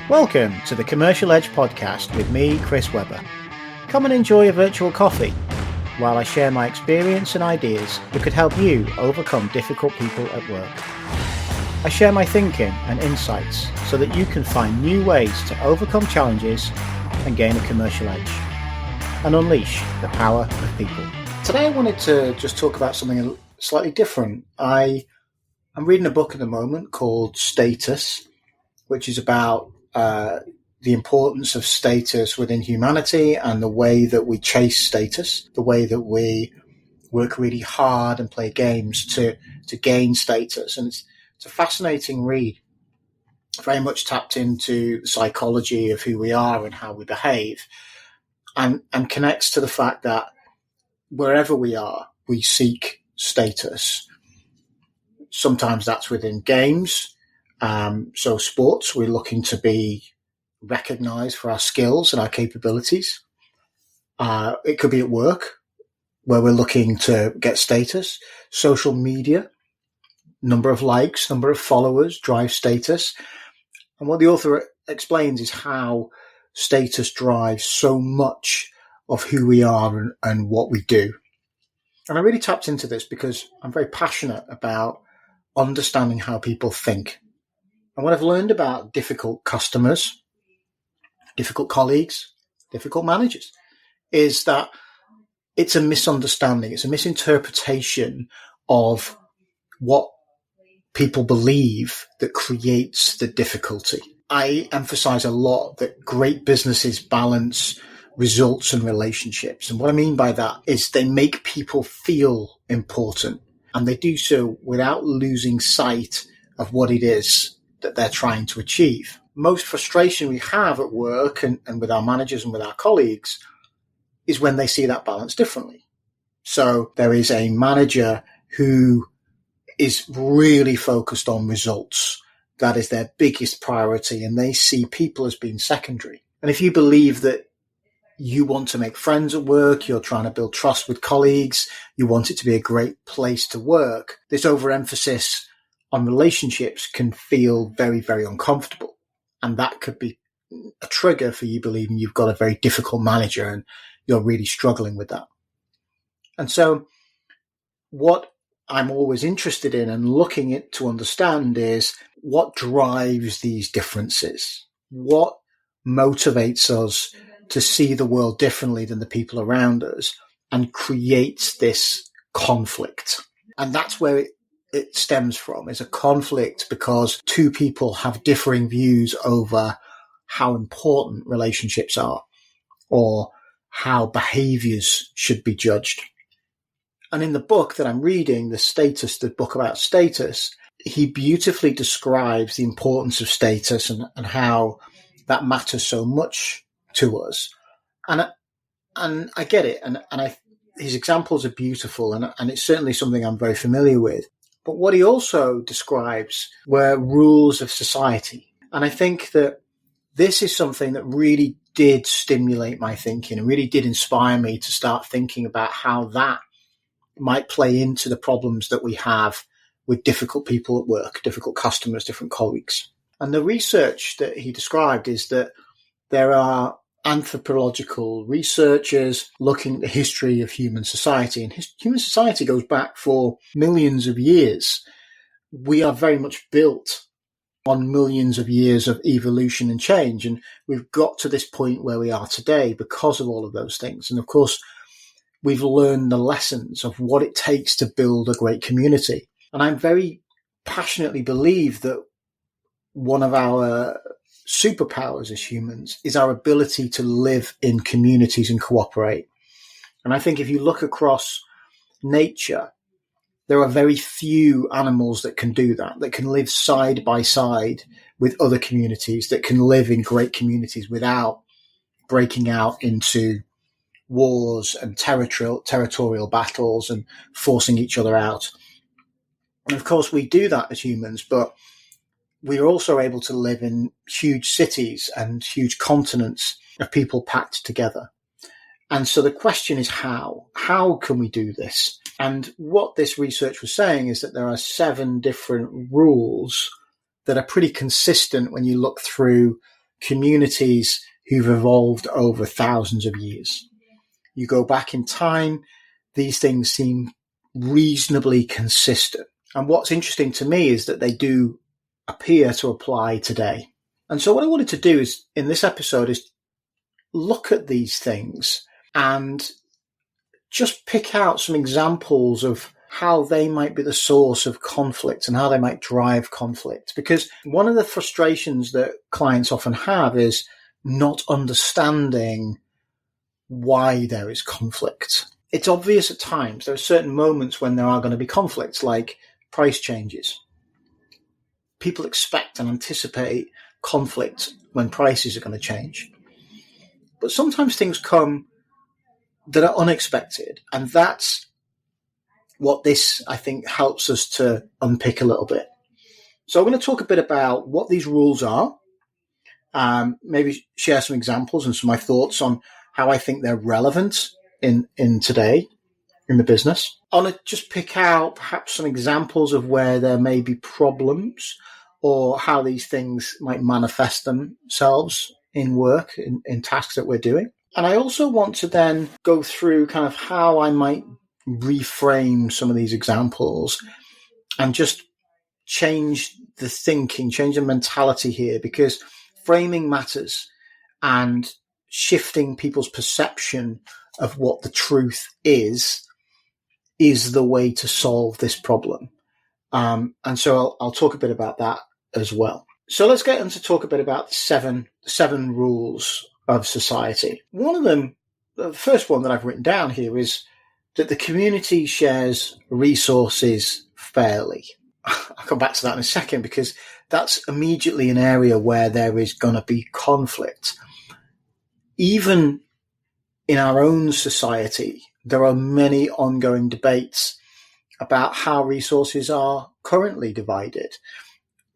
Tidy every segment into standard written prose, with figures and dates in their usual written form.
Welcome to the Commercial Edge podcast with me, Chris Webber. Come and enjoy a virtual coffee while I share my experience and ideas that could help you overcome difficult people at work. I share my thinking and insights so that you can find new ways to overcome challenges and gain a commercial edge and unleash the power of people. Today I wanted to just talk about something slightly different. I'm reading a book at the moment called Status, which is about the importance of status within humanity and the way that we chase status, the way that we work really hard and play games to gain status. And it's a fascinating read, very much tapped into the psychology of who we are and how we behave, and connects to the fact that wherever we are, we seek status. Sometimes that's within games. So sports, we're looking to be recognized for our skills and our capabilities. It could be at work, where we're looking to get status. Social media, number of likes, number of followers drive status. And what the author explains is how status drives so much of who we are and what we do. And I really tapped into this because I'm very passionate about understanding how people think. And what I've learned about difficult customers, difficult colleagues, difficult managers, is that it's a misunderstanding. It's a misinterpretation of what people believe that creates the difficulty. I emphasize a lot that great businesses balance results and relationships. And what I mean by that is they make people feel important, and they do so without losing sight of what it is that they're trying to achieve. Most frustration we have at work and with our managers and with our colleagues is when they see that balance differently. So there is a manager who is really focused on results. That is their biggest priority, and they see people as being secondary. And if you believe that you want to make friends at work, you're trying to build trust with colleagues, you want it to be a great place to work, this overemphasis on relationships can feel very, very uncomfortable. And that could be a trigger for you believing you've got a very difficult manager and you're really struggling with that. And so what I'm always interested in and looking at to understand is what drives these differences? What motivates us to see the world differently than the people around us and creates this conflict? And that's where it stems from, is a conflict because two people have differing views over how important relationships are or how behaviours should be judged. And in the book that I'm reading, the book about status, he beautifully describes the importance of status and how that matters so much to us. And I get it. And his examples are beautiful. And it's certainly something I'm very familiar with. But what he also describes were rules of society. And I think that this is something that really did stimulate my thinking and really did inspire me to start thinking about how that might play into the problems that we have with difficult people at work, difficult customers, different colleagues. And the research that he described is that there are anthropological researchers looking at the history of human society. And human society goes back for millions of years. We are very much built on millions of years of evolution and change. And we've got to this point where we are today because of all of those things. And of course, we've learned the lessons of what it takes to build a great community. And I very passionately believe that one of our superpowers as humans is our ability to live in communities and cooperate. And I think if you look across nature, there are very few animals that can do that can live side by side with other communities, that can live in great communities without breaking out into wars and territorial battles and forcing each other out. And of course, we do that as humans, but we're also able to live in huge cities and huge continents of people packed together. And so the question is how? How can we do this? And what this research was saying is that there are 7 different rules that are pretty consistent when you look through communities who've evolved over thousands of years. You go back in time, these things seem reasonably consistent. And what's interesting to me is that they do appear to apply today. And so what I wanted to do is, in this episode, is look at these things and just pick out some examples of how they might be the source of conflict and how they might drive conflict. Because one of the frustrations that clients often have is not understanding why there is conflict. It's obvious at times. There are certain moments when there are going to be conflicts, like price changes. People expect and anticipate conflict when prices are going to change. But sometimes things come that are unexpected, and that's what this, I think, helps us to unpick a little bit. So I'm going to talk a bit about what these rules are, maybe share some examples and some of my thoughts on how I think they're relevant in today in the business. I want to just pick out perhaps some examples of where there may be problems or how these things might manifest themselves in work, in tasks that we're doing. And I also want to then go through kind of how I might reframe some of these examples and just change the thinking, change the mentality here, because framing matters, and shifting people's perception of what the truth is the way to solve this problem. And so I'll talk a bit about that as well. So let's get into talk a bit about the seven rules of society. One of them, the first one that I've written down here, is that the community shares resources fairly. I'll come back to that in a second, because that's immediately an area where there is going to be conflict. Even in our own society, there are many ongoing debates about how resources are currently divided,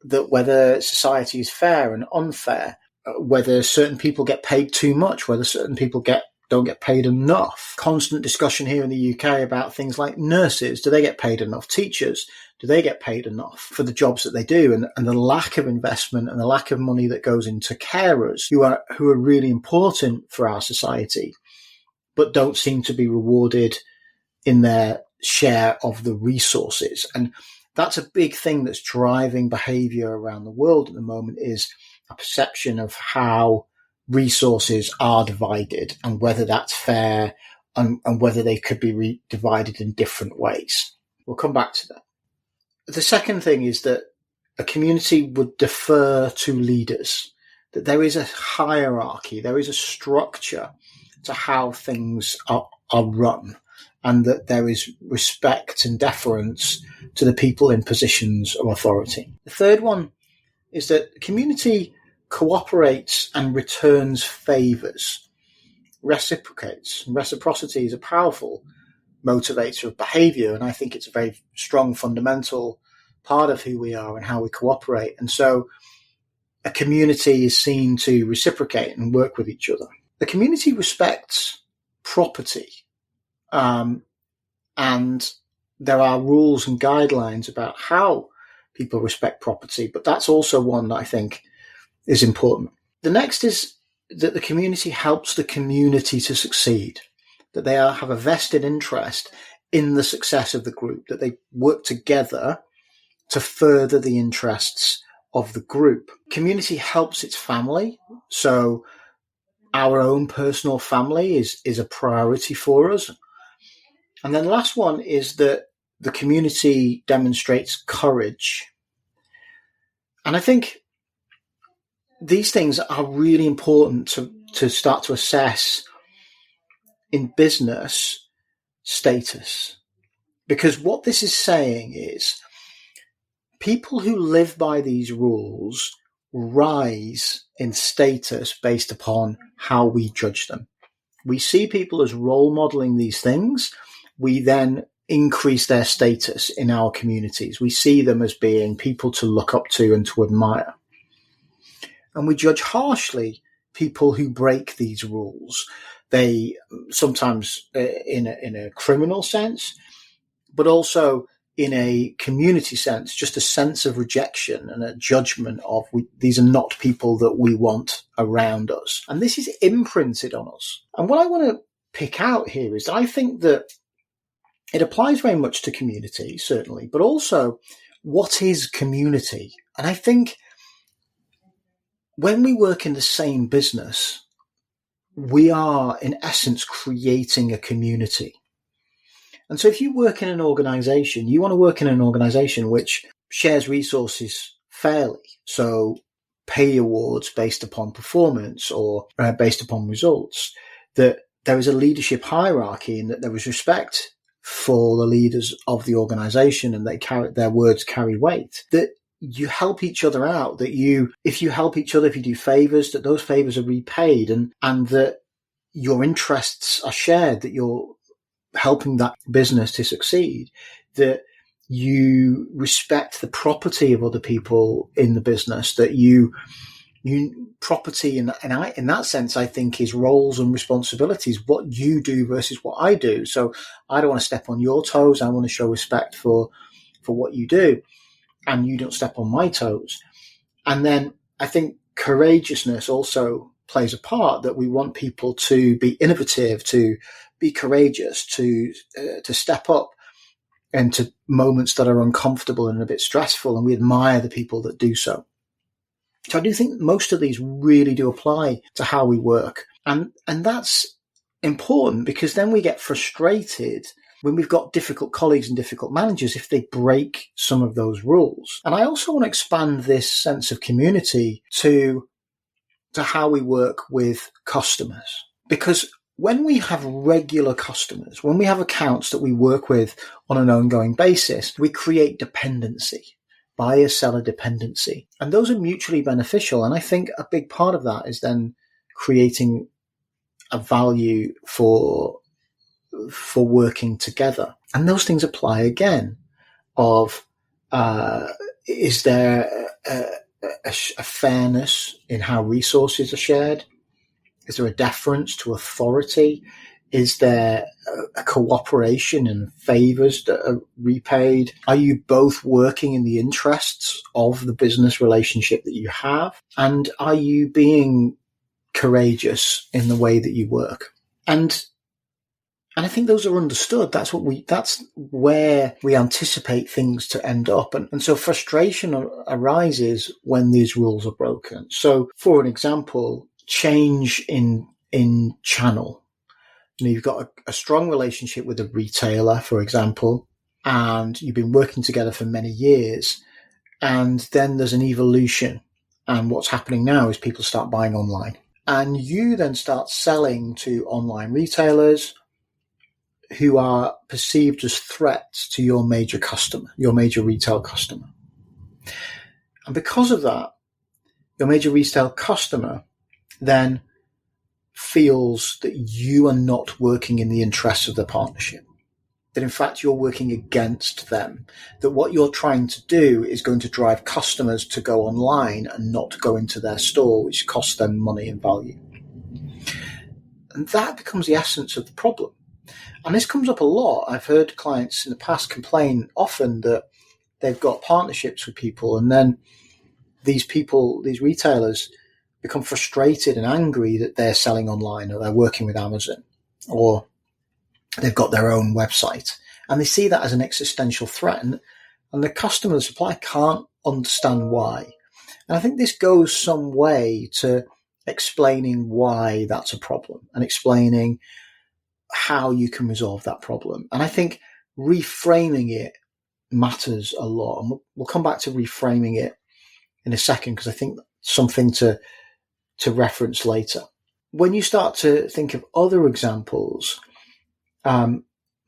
that whether society is fair and unfair, whether certain people get paid too much, whether certain people don't get paid enough. Constant discussion here in the UK about things like nurses. Do they get paid enough? Teachers, do they get paid enough for the jobs that they do? And the lack of investment and the lack of money that goes into carers who are really important for our society, but don't seem to be rewarded in their share of the resources. And that's a big thing that's driving behaviour around the world at the moment, is a perception of how resources are divided and whether that's fair, and whether they could be divided in different ways. We'll come back to that. The second thing is that a community would defer to leaders, that there is a hierarchy, there is a structure to how things are run, and that there is respect and deference to the people in positions of authority. The third one is that the community cooperates and returns favours, reciprocates. And reciprocity is a powerful motivator of behaviour, and I think it's a very strong fundamental part of who we are and how we cooperate. And so a community is seen to reciprocate and work with each other. The community respects property, and there are rules and guidelines about how people respect property, but that's also one that I think is important. The next is that the community helps the community to succeed, that they have a vested interest in the success of the group, that they work together to further the interests of the group. Community helps its family, so our own personal family is a priority for us. And then the last one is that the community demonstrates courage. And I think these things are really important to start to assess in business status. Because what this is saying is people who live by these rules rise in status based upon how we judge them. We see people as role modeling these things. We then increase their status in our communities. We see them as being people to look up to and to admire. And we judge harshly people who break these rules. They sometimes in a criminal sense, but also in a community sense, just a sense of rejection and a judgment of these are not people that we want around us. And this is imprinted on us. And what I want to pick out here is I think that it applies very much to community, certainly, but also what is community? And I think when we work in the same business, we are in essence creating a community. And so if you work in an organization, you want to work in an organization which shares resources fairly. So pay awards based upon performance or based upon results, that there is a leadership hierarchy and that there is respect for the leaders of the organization and their words carry weight, that you help each other out, that if you help each other, if you do favors, that those favors are repaid and that your interests are shared, that you're helping that business to succeed, that you respect the property of other people in the business, that you property in that sense, I think, is roles and responsibilities, what you do versus what I do. So I don't want to step on your toes. I want to show respect for what you do, and you don't step on my toes. And then I think courageousness also plays a part, that we want people to be innovative, to be courageous, to step up into moments that are uncomfortable and a bit stressful, and we admire the people that do so. So I do think most of these really do apply to how we work. And that's important, because then we get frustrated when we've got difficult colleagues and difficult managers if they break some of those rules. And I also want to expand this sense of community to how we work with customers, because when we have regular customers, when we have accounts that we work with on an ongoing basis, we create dependency, buyer-seller dependency. And those are mutually beneficial. And I think a big part of that is then creating a value for working together. And those things apply again of, is there a fairness in how resources are shared? Is there a deference to authority? Is there a cooperation and favors that are repaid? Are you both working in the interests of the business relationship that you have? And are you being courageous in the way that you work? And I think those are understood. That's where we anticipate things to end up. And so frustration arises when these rules are broken. So for an example, change in channel. You've got a strong relationship with a retailer, for example, and you've been working together for many years. And then there's an evolution. And what's happening now is people start buying online. And you then start selling to online retailers who are perceived as threats to your major customer, your major retail customer. And because of that, your major retail customer then feels that you are not working in the interests of the partnership, that in fact you're working against them, that what you're trying to do is going to drive customers to go online and not go into their store, which costs them money and value. And that becomes the essence of the problem. And this comes up a lot. I've heard clients in the past complain often that they've got partnerships with people, and then these retailers become frustrated and angry that they're selling online, or they're working with Amazon, or they've got their own website, and they see that as an existential threat. And the customer, the supplier, can't understand why. And I think this goes some way to explaining why that's a problem and explaining how you can resolve that problem. And I think reframing it matters a lot. And we'll come back to reframing it in a second, because I think something to reference later. When you start to think of other examples,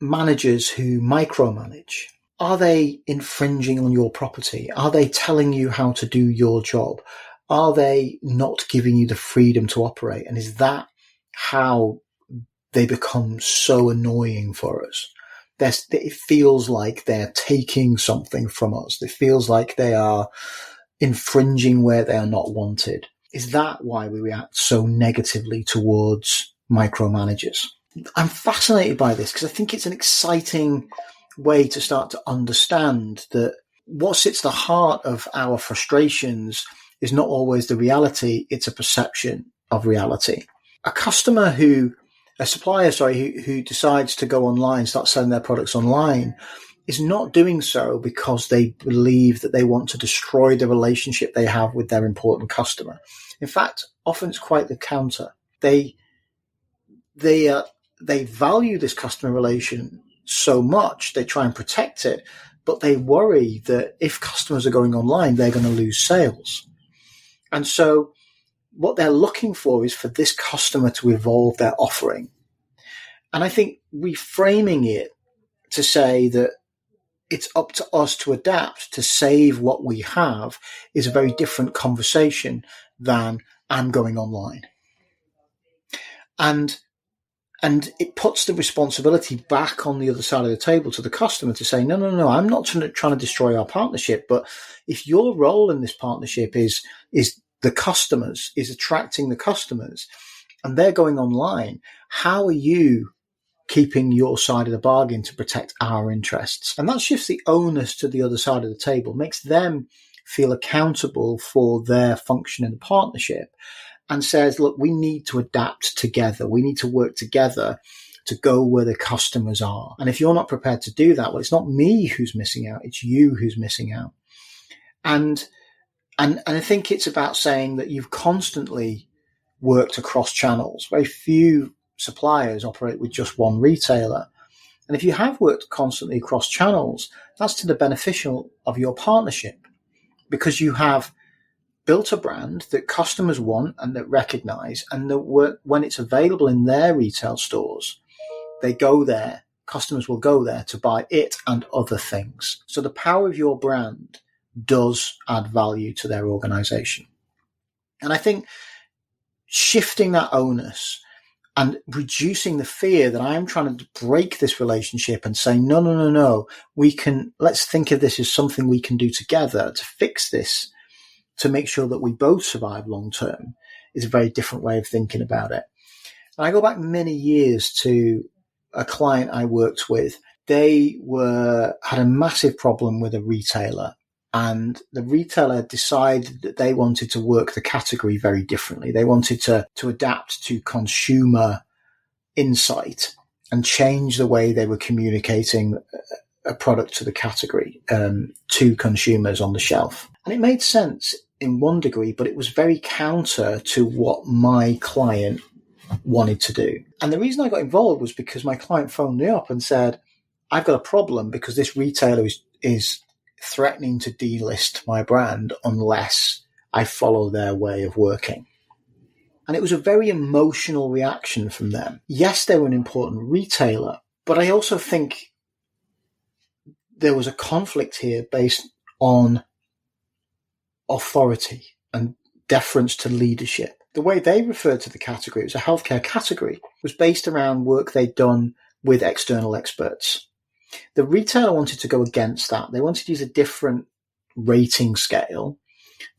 managers who micromanage, are they infringing on your property? Are they telling you how to do your job? Are they not giving you the freedom to operate? And is that how they become so annoying for us? It feels like they're taking something from us. It feels like they are infringing where they are not wanted. Is that why we react so negatively towards micromanagers? I'm fascinated by this because I think it's an exciting way to start to understand that what sits at the heart of our frustrations is not always the reality, it's a perception of reality. A supplier who decides to go online, start selling their products online, is not doing so because they believe that they want to destroy the relationship they have with their important customer. In fact, often it's quite the counter. They value this customer relation so much, they try and protect it, but they worry that if customers are going online, they're going to lose sales. And so what they're looking for is for this customer to evolve their offering. And I think reframing it to say that it's up to us to adapt to save what we have is a very different conversation than I'm going online. And it puts the responsibility back on the other side of the table to the customer to say, no, I'm not trying to destroy our partnership. But if your role in this partnership is the customers, is attracting the customers, and they're going online, how are you keeping your side of the bargain to protect our interests? And that shifts the onus to the other side of the table, makes them feel accountable for their function in the partnership, and says, look, we need to adapt together. We need to work together to go where the customers are. And if you're not prepared to do that, well, it's not me who's missing out. It's you who's missing out. And I think it's about saying that you've constantly worked across channels. Very few suppliers operate with just one retailer. And if you have worked constantly across channels, that's to the beneficial of your partnership, because you have built a brand that customers want and that recognize, and that when it's available in their retail stores, they go there, customers will go there to buy it and other things. So the power of your brand does add value to their organization. And I think shifting that onus and reducing the fear that I'm trying to break this relationship and say, no, let's think of this as something we can do together to fix this, to make sure that we both survive long term, is a very different way of thinking about it. And I go back many years to a client I worked with. They had a massive problem with a retailer, and the retailer decided that they wanted to work the category very differently. They wanted to adapt to consumer insight and change the way they were communicating a product to the category, to consumers on the shelf. And it made sense in one degree, but it was very counter to what my client wanted to do. And the reason I got involved was because my client phoned me up and said, I've got a problem because this retailer is threatening to delist my brand unless I follow their way of working. And it was a very emotional reaction from them. Yes, they were an important retailer, but I also think there was a conflict here based on authority and deference to leadership. The way they referred to the category, it was a healthcare category, was based around work they'd done with external experts. The retailer wanted to go against that. They wanted to use a different rating scale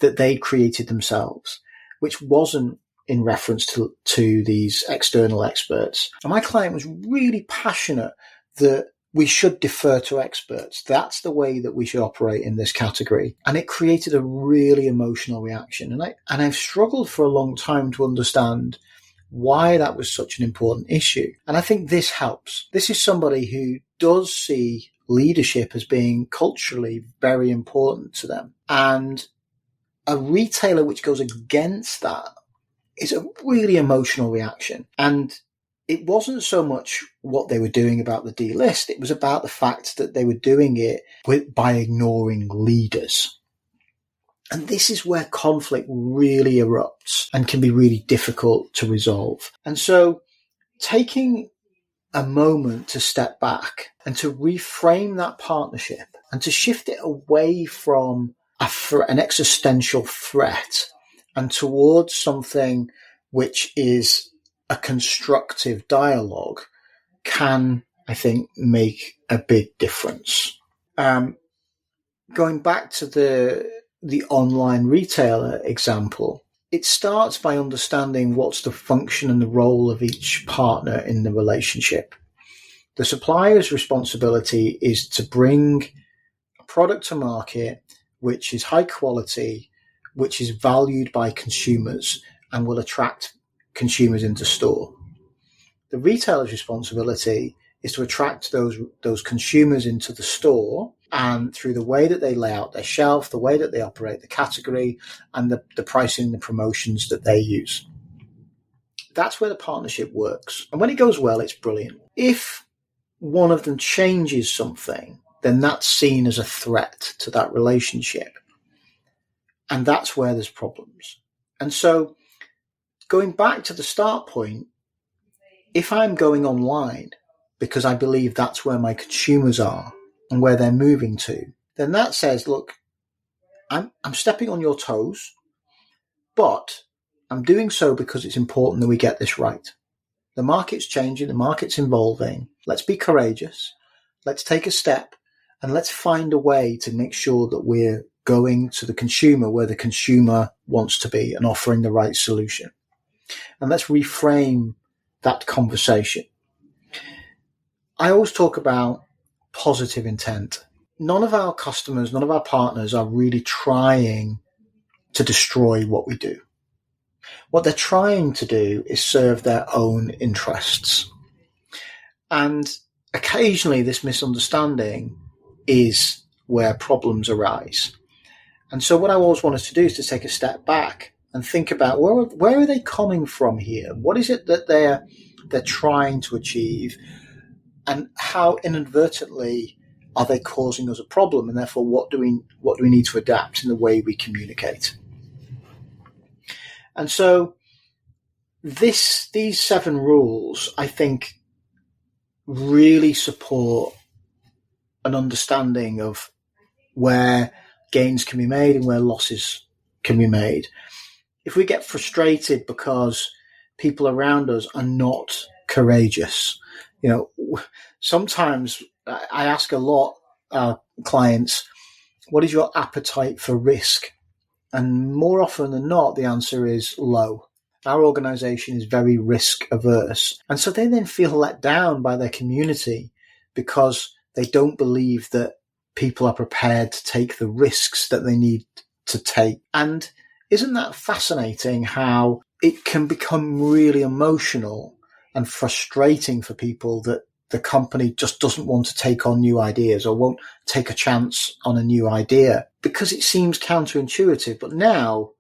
that they created themselves, which wasn't in reference to these external experts. And my client was really passionate that we should defer to experts. That's the way that we should operate in this category. And it created a really emotional reaction. And I've struggled for a long time to understand why that was such an important issue. And I think this helps. This is somebody who does see leadership as being culturally very important to them. And a retailer which goes against that is a really emotional reaction. And it wasn't so much what they were doing about the delist. It was about the fact that they were doing it by ignoring leaders. And this is where conflict really erupts and can be really difficult to resolve. And so taking a moment to step back and to reframe that partnership and to shift it away from an existential threat and towards something which is a constructive dialogue can, I think, make a big difference. Going back to the online retailer example, it starts by understanding what's the function and the role of each partner in the relationship. The supplier's responsibility is to bring a product to market which is high quality, which is valued by consumers and will attract consumers into store. The retailer's responsibility is to attract those consumers into the store, and through the way that they lay out their shelf, the way that they operate the category, and the pricing, the promotions that they use. That's where the partnership works. And when it goes well, it's brilliant. If one of them changes something, then that's seen as a threat to that relationship. And that's where there's problems. And so going back to the start point, if I'm going online because I believe that's where my consumers are and where they're moving to, then that says, look, I'm stepping on your toes, but I'm doing so because it's important that we get this right. The market's changing, the market's evolving. Let's be courageous. Let's take a step and let's find a way to make sure that we're going to the consumer where the consumer wants to be and offering the right solution. And let's reframe that conversation. I always talk about positive intent. None of our customers, none of our partners are really trying to destroy what we do. What they're trying to do is serve their own interests. And occasionally this misunderstanding is where problems arise. And so what I always want us to do is to take a step back and think about where are they coming from here? What is it that they're trying to achieve? And how inadvertently are they causing us a problem? And therefore, what do we need to adapt in the way we communicate? And so these 7 rules, I think, really support an understanding of where gains can be made and where losses can be made. If we get frustrated because people around us are not courageous, sometimes I ask a lot clients, what is your appetite for risk? And more often than not, the answer is low. Our organization is very risk averse. And so they then feel let down by their community because they don't believe that people are prepared to take the risks that they need to take. And isn't that fascinating how it can become really emotional and frustrating for people that the company just doesn't want to take on new ideas or won't take a chance on a new idea because it seems counterintuitive, but now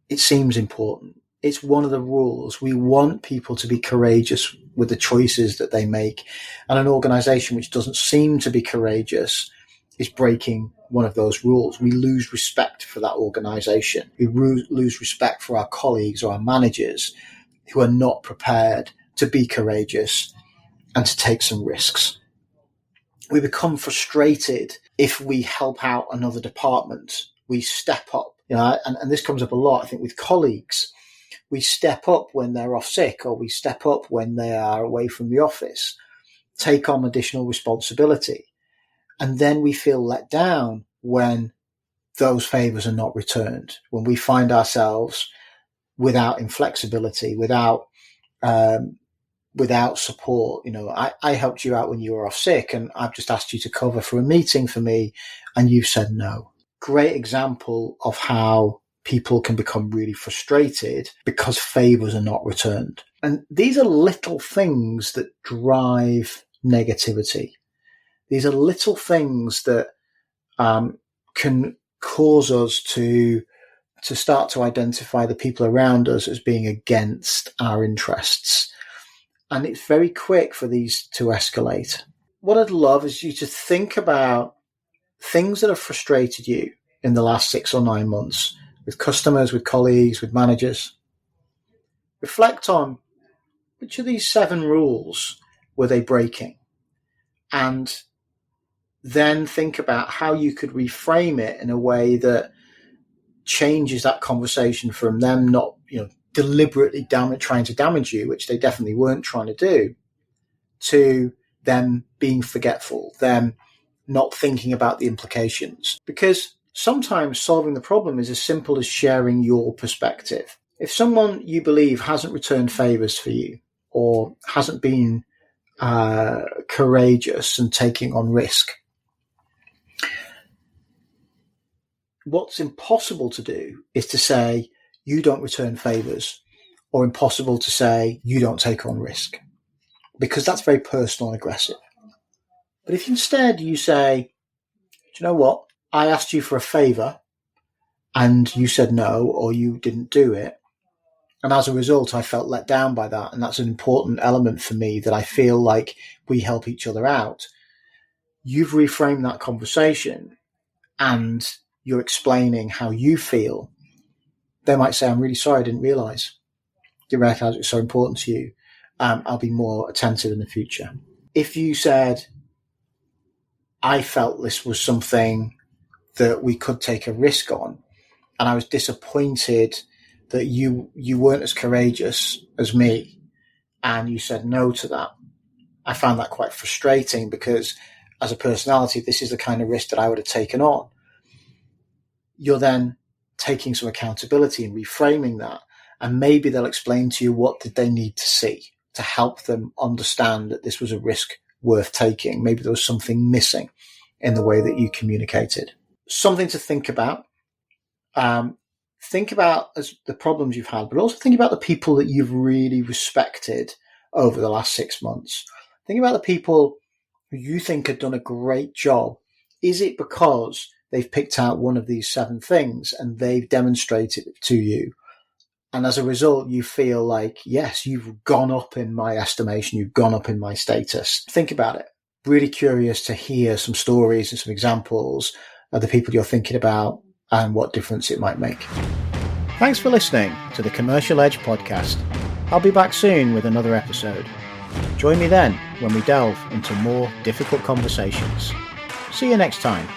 it seems important. It's one of the rules. We want people to be courageous with the choices that they make. And an organization which doesn't seem to be courageous is breaking one of those rules. We lose respect for that organization. We lose respect for our colleagues or our managers who are not prepared to be courageous and to take some risks. We become frustrated if we help out another department. We step up, and this comes up a lot, I think, with colleagues. We step up when they're off sick, or we step up when they are away from the office, take on additional responsibility. And then we feel let down when those favors are not returned, when we find ourselves without inflexibility, without support. I helped you out when you were off sick and I've just asked you to cover for a meeting for me and you've said no. Great example of how people can become really frustrated because favors are not returned. And these are little things that drive negativity. These are little things that can cause us to start to identify the people around us as being against our interests. And it's very quick for these to escalate. What I'd love is you to think about things that have frustrated you in the last 6 or 9 months with customers, with colleagues, with managers. Reflect on which of these 7 rules were they breaking? And then think about how you could reframe it in a way that changes that conversation from them not, deliberately trying to damage you, which they definitely weren't trying to do, to them being forgetful, them not thinking about the implications. Because sometimes solving the problem is as simple as sharing your perspective. If someone you believe hasn't returned favors for you or hasn't been courageous and taking on risk. What's impossible to do is to say you don't return favours, or impossible to say you don't take on risk, because that's very personal and aggressive. But if instead you say, do you know what? I asked you for a favour and you said no, or you didn't do it. And as a result, I felt let down by that. And that's an important element for me, that I feel like we help each other out. You've reframed that conversation and you're explaining how you feel. They might say, I'm really sorry, I didn't realise. Didn't recognise it was so important to you. I'll be more attentive in the future. If you said, I felt this was something that we could take a risk on, and I was disappointed that you weren't as courageous as me, and you said no to that. I found that quite frustrating, because as a personality, this is the kind of risk that I would have taken on. You're then taking some accountability and reframing that, and maybe they'll explain to you what did they need to see to help them understand that this was a risk worth taking. Maybe there was something missing in the way that you communicated. Something to think about. Think about as the problems you've had, but also think about the people that you've really respected over the last 6 months. Think about the people who you think have done a great job. Is it because they've picked out one of these 7 things and they've demonstrated it to you? And as a result, you feel like, yes, you've gone up in my estimation, you've gone up in my status. Think about it. Really curious to hear some stories and some examples of the people you're thinking about and what difference it might make. Thanks for listening to the Commercial Edge podcast. I'll be back soon with another episode. Join me then when we delve into more difficult conversations. See you next time.